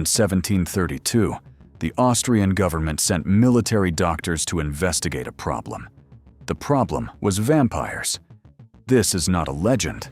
1732, the Austrian government sent military doctors to investigate a problem. The problem was vampires. This is not a legend.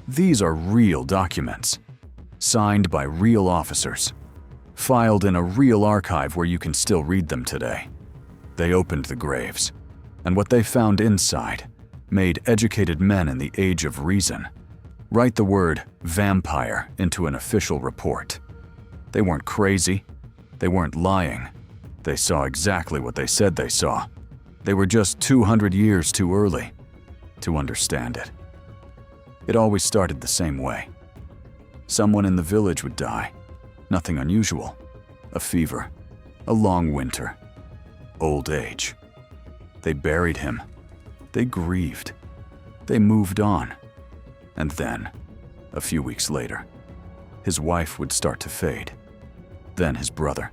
These are real documents, signed by real officers, filed in a real archive where you can still read them today. They opened the graves, and what they found inside made educated men in the age of reason write the word vampire into an official report. They weren't crazy. They weren't lying. They saw exactly what they said they saw. They were just 200 years too early to understand it. It always started the same way. Someone in the village would die. Nothing unusual. A fever. A long winter. Old age. They buried him. They grieved. They moved on. And then, a few weeks later, his wife would start to fade. Then his brother.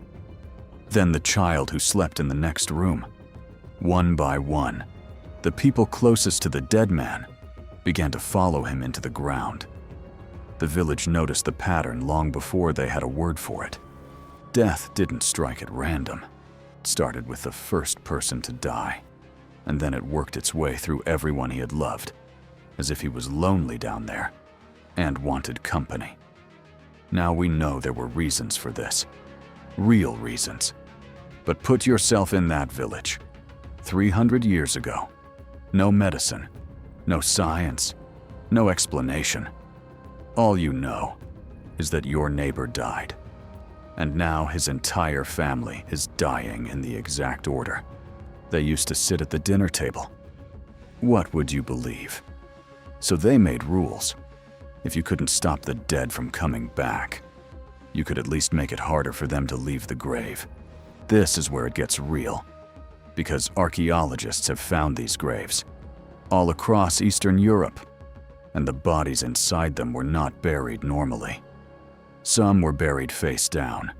Then the child who slept in the next room. One by one, the people closest to the dead man began to follow him into the ground. The village noticed the pattern long before they had a word for it. Death didn't strike at random. It started with the first person to die, and then it worked its way through everyone he had loved, as if he was lonely down there and wanted company. Now we know there were reasons for this. Real reasons. But put yourself in that village. 300 years ago. No medicine. No science. No explanation. All you know is that your neighbor died. And now his entire family is dying in the exact order. They used to sit at the dinner table. What would you believe? So they made rules. If you couldn't stop the dead from coming back, you could at least make it harder for them to leave the grave. This is where it gets real, because archaeologists have found these graves all across Eastern Europe, and the bodies inside them were not buried normally. Some were buried face down,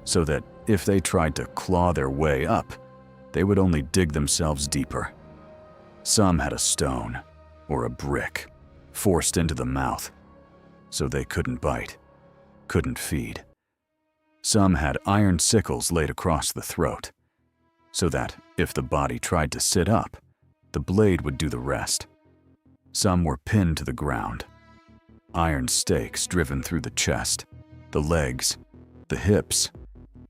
so that if they tried to claw their way up, they would only dig themselves deeper. Some had a stone or a brick forced into the mouth, so they couldn't bite, couldn't feed. Some had iron sickles laid across the throat, so that if the body tried to sit up, the blade would do the rest. Some were pinned to the ground. Iron stakes driven through the chest, the legs, the hips.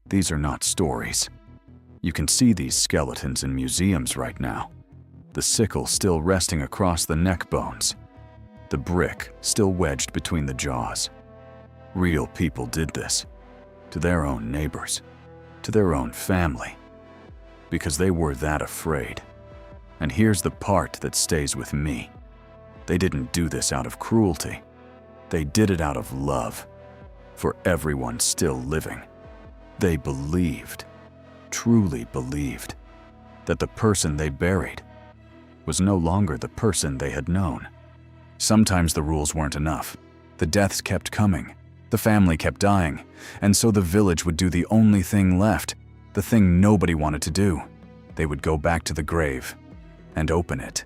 These are not stories. You can see these skeletons in museums right now. The sickle still resting across the neck bones. The brick still wedged between the jaws. Real people did this. To their own neighbors. To their own family. Because they were that afraid. And here's the part that stays with me. They didn't do this out of cruelty. They did it out of love. For everyone still living. They believed, truly believed, that the person they buried was no longer the person they had known. Sometimes the rules weren't enough. The deaths kept coming. The family kept dying. And so the village would do the only thing left, the thing nobody wanted to do. They would go back to the grave and open it.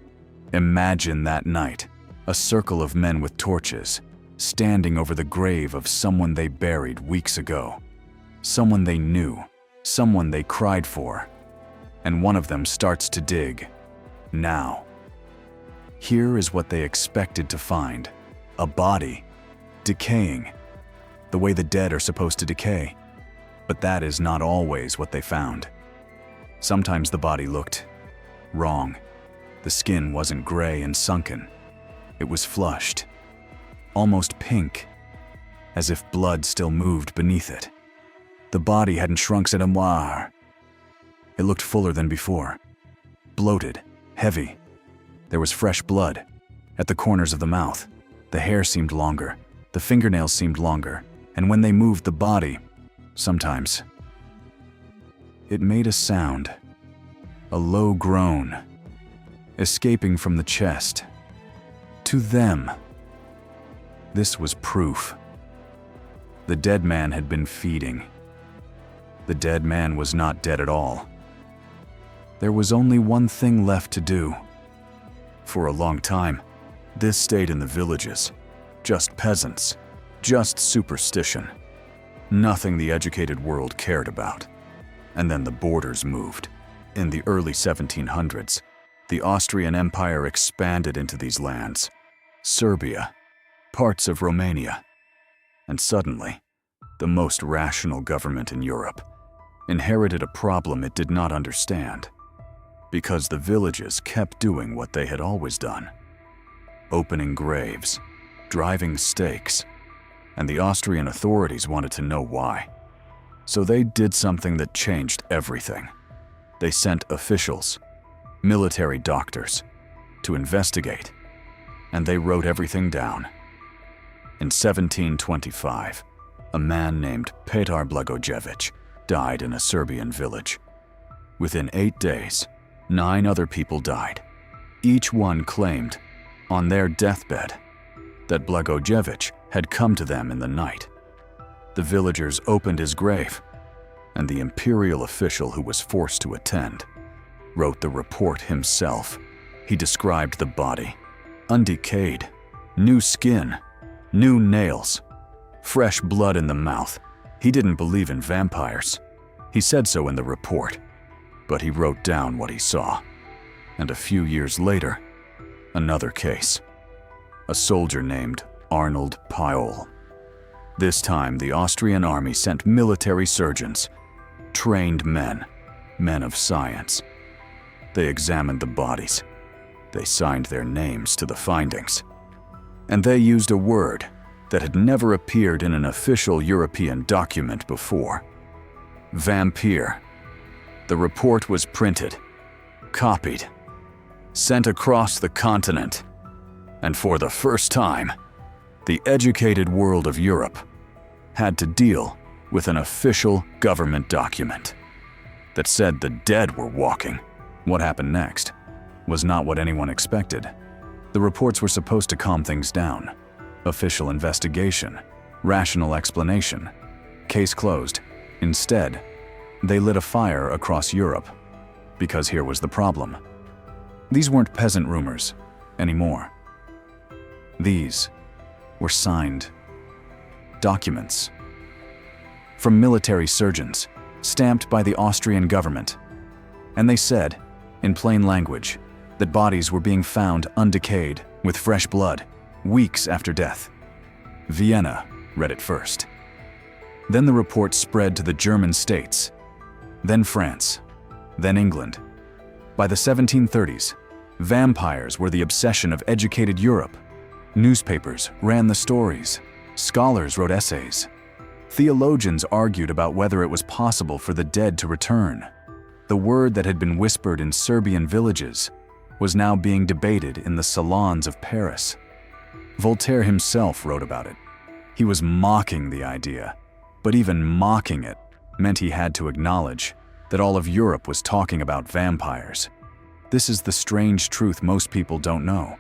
Imagine that night, a circle of men with torches, standing over the grave of someone they buried weeks ago. Someone they knew, someone they cried for. And one of them starts to dig. Now. Here is what they expected to find. A body. Decaying. The way the dead are supposed to decay. But that is not always what they found. Sometimes the body looked wrong. The skin wasn't gray and sunken. It was flushed. Almost pink. As if blood still moved beneath it. The body hadn't shrunk à moire. It looked fuller than before. Bloated. Heavy. There was fresh blood. At the corners of the mouth. The hair seemed longer. The fingernails seemed longer. And when they moved the body, sometimes, it made a sound. A low groan. Escaping from the chest. To them, this was proof. The dead man had been feeding. The dead man was not dead at all. There was only one thing left to do. For a long time, this stayed in the villages. Just peasants. Just superstition. Nothing the educated world cared about. And then the borders moved. In the early 1700s, the Austrian Empire expanded into these lands, Serbia, parts of Romania, and suddenly, the most rational government in Europe inherited a problem it did not understand, because the villages kept doing what they had always done: opening graves, driving stakes, and the Austrian authorities wanted to know why. So they did something that changed everything. They sent officials, military doctors, to investigate, and they wrote everything down. In 1725, a man named Petar Blagojevich died in a Serbian village. Within 8 days, 9 other people died. Each one claimed, on their deathbed, that Blagojevich had come to them in the night. The villagers opened his grave, and the imperial official who was forced to attend wrote the report himself. He described the body: undecayed, new skin, new nails, fresh blood in the mouth. He didn't believe in vampires. He said so in the report, but he wrote down what he saw. And a few years later, another case. A soldier named Arnold Paole. This time, the Austrian army sent military surgeons, trained men, men of science. They examined the bodies. They signed their names to the findings. And they used a word that had never appeared in an official European document before: vampire. The report was printed, copied, sent across the continent, and for the first time, the educated world of Europe had to deal with an official government document that said the dead were walking. What happened next was not what anyone expected. The reports were supposed to calm things down. Official investigation, rational explanation, case closed. Instead, they lit a fire across Europe, because here was the problem. These weren't peasant rumors anymore. These were signed documents from military surgeons, stamped by the Austrian government. And they said, in plain language, that bodies were being found undecayed, with fresh blood, weeks after death. Vienna read it first. Then the report spread to the German states, then France, then England. By the 1730s, vampires were the obsession of educated Europe. Newspapers ran the stories. Scholars wrote essays. Theologians argued about whether it was possible for the dead to return. The word that had been whispered in Serbian villages was now being debated in the salons of Paris. Voltaire himself wrote about it. He was mocking the idea, but even mocking it meant he had to acknowledge that all of Europe was talking about vampires. This is the strange truth most people don't know.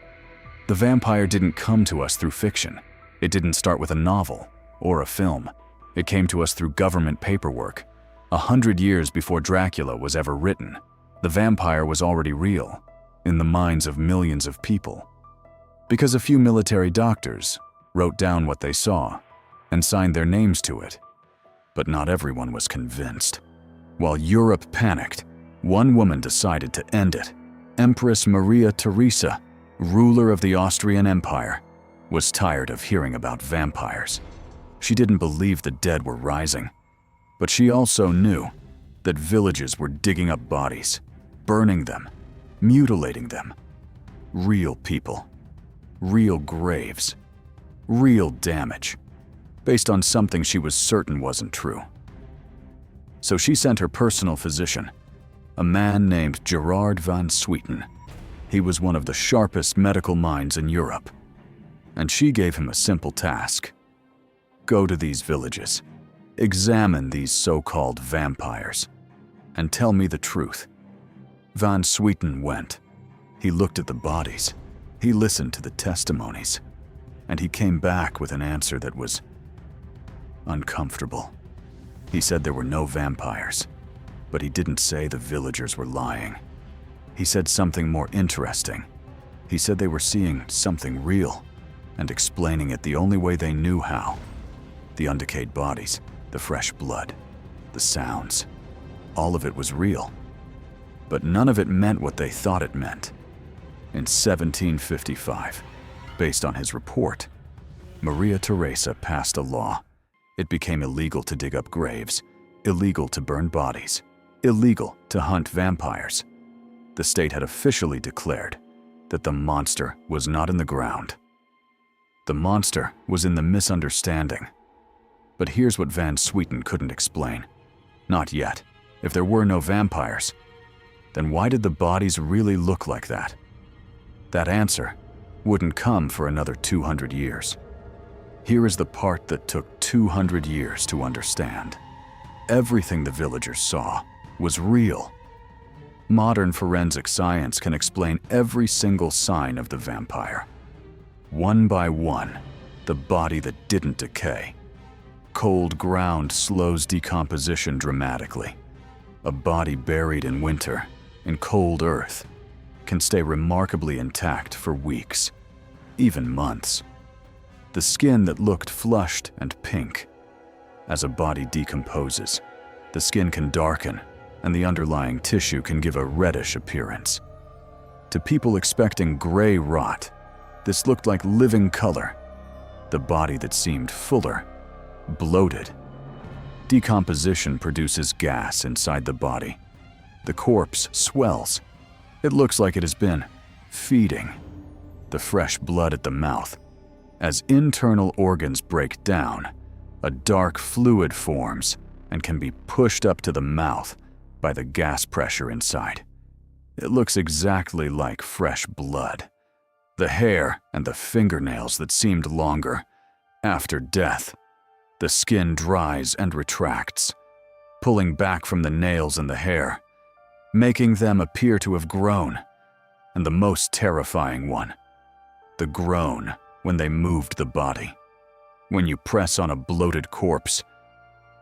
The vampire didn't come to us through fiction. It didn't start with a novel or a film. It came to us through government paperwork. 100 years before Dracula was ever written, the vampire was already real in the minds of millions of people. Because a few military doctors wrote down what they saw and signed their names to it. But not everyone was convinced. While Europe panicked, one woman decided to end it. Empress Maria Theresa, ruler of the Austrian Empire, was tired of hearing about vampires. She didn't believe the dead were rising, but she also knew that villages were digging up bodies, burning them, mutilating them. Real people, real graves, real damage, based on something she was certain wasn't true. So she sent her personal physician, a man named Gerard van Swieten. He was one of the sharpest medical minds in Europe. And she gave him a simple task. Go to these villages, examine these so-called vampires, and tell me the truth. Van Swieten went. He looked at the bodies. He listened to the testimonies. And he came back with an answer that was uncomfortable. He said there were no vampires, but he didn't say the villagers were lying. He said something more interesting. He said they were seeing something real and explaining it the only way they knew how. The undecayed bodies, the fresh blood, the sounds. All of it was real. But none of it meant what they thought it meant. In 1755, based on his report, Maria Theresa passed a law. It became illegal to dig up graves, illegal to burn bodies, illegal to hunt vampires. The state had officially declared that the monster was not in the ground. The monster was in the misunderstanding. But here's what Van Swieten couldn't explain. Not yet. If there were no vampires, then why did the bodies really look like that? That answer wouldn't come for another 200 years. Here is the part that took 200 years to understand. Everything the villagers saw was real. Modern forensic science can explain every single sign of the vampire. One by one, the body that didn't decay. Cold ground slows decomposition dramatically. A body buried in winter, in cold earth, can stay remarkably intact for weeks, even months. The skin that looked flushed and pink. As a body decomposes, the skin can darken and the underlying tissue can give a reddish appearance. To people expecting gray rot, this looked like living color. The body that seemed fuller, bloated. Decomposition produces gas inside the body. The corpse swells. It looks like it has been feeding. The fresh blood at the mouth. As internal organs break down, a dark fluid forms and can be pushed up to the mouth by the gas pressure inside. It looks exactly like fresh blood. The hair and the fingernails that seemed longer. After death, the skin dries and retracts, pulling back from the nails and the hair, making them appear to have grown. And the most terrifying one, the groan when they moved the body. When you press on a bloated corpse,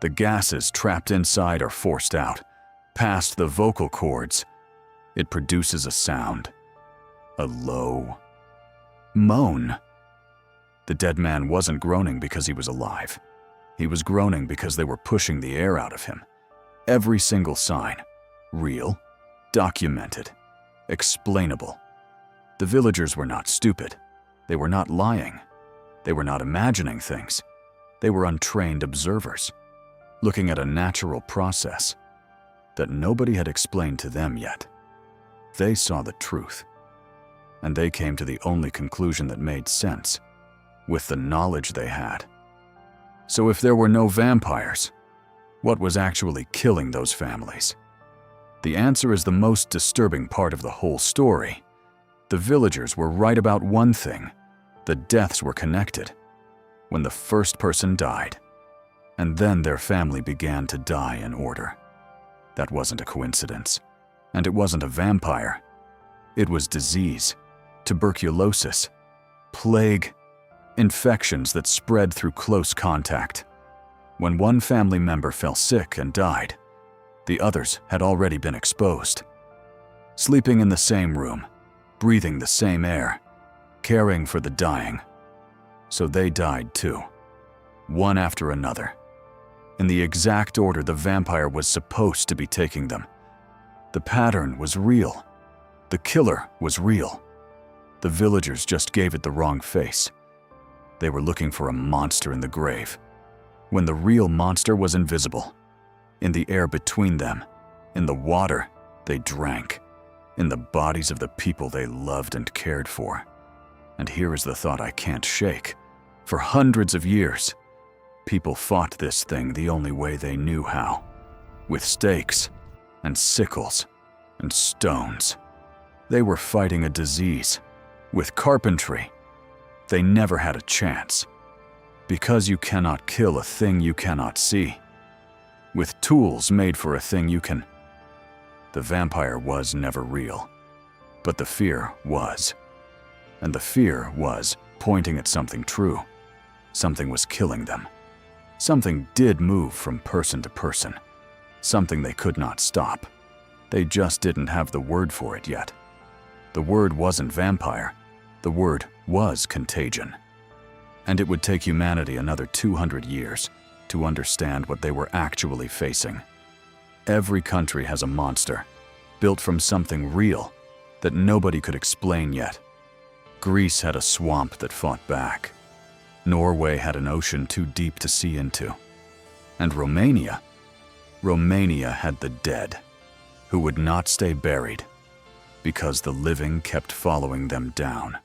the gases trapped inside are forced out, past the vocal cords. It produces a sound, a low moan. The dead man wasn't groaning because he was alive. He was groaning because they were pushing the air out of him. Every single sign, real, documented, explainable. The villagers were not stupid. They were not lying. They were not imagining things. They were untrained observers, looking at a natural process that nobody had explained to them yet. They saw the truth, and they came to the only conclusion that made sense, with the knowledge they had. So if there were no vampires, what was actually killing those families? The answer is the most disturbing part of the whole story. The villagers were right about one thing. The deaths were connected. When the first person died, and then their family began to die in order. That wasn't a coincidence. And it wasn't a vampire. It was disease, tuberculosis, plague, infections that spread through close contact. When one family member fell sick and died, the others had already been exposed. Sleeping in the same room, breathing the same air, caring for the dying. So they died too, one after another. In the exact order the vampire was supposed to be taking them. The pattern was real. The killer was real. The villagers just gave it the wrong face. They were looking for a monster in the grave, when the real monster was invisible. In the air between them, in the water they drank, in the bodies of the people they loved and cared for. And here is the thought I can't shake. For hundreds of years, people fought this thing the only way they knew how, with stakes and sickles and stones. They were fighting a disease. With carpentry, they never had a chance. Because you cannot kill a thing you cannot see. With tools made for a thing you can. The vampire was never real, but the fear was. And the fear was pointing at something true. Something was killing them. Something did move from person to person. Something they could not stop. They just didn't have the word for it yet. The word wasn't vampire. The word was contagion. And it would take humanity another 200 years to understand what they were actually facing. Every country has a monster, built from something real that nobody could explain yet. Greece had a swamp that fought back. Norway had an ocean too deep to see into. And Romania had the dead, who would not stay buried because the living kept following them down.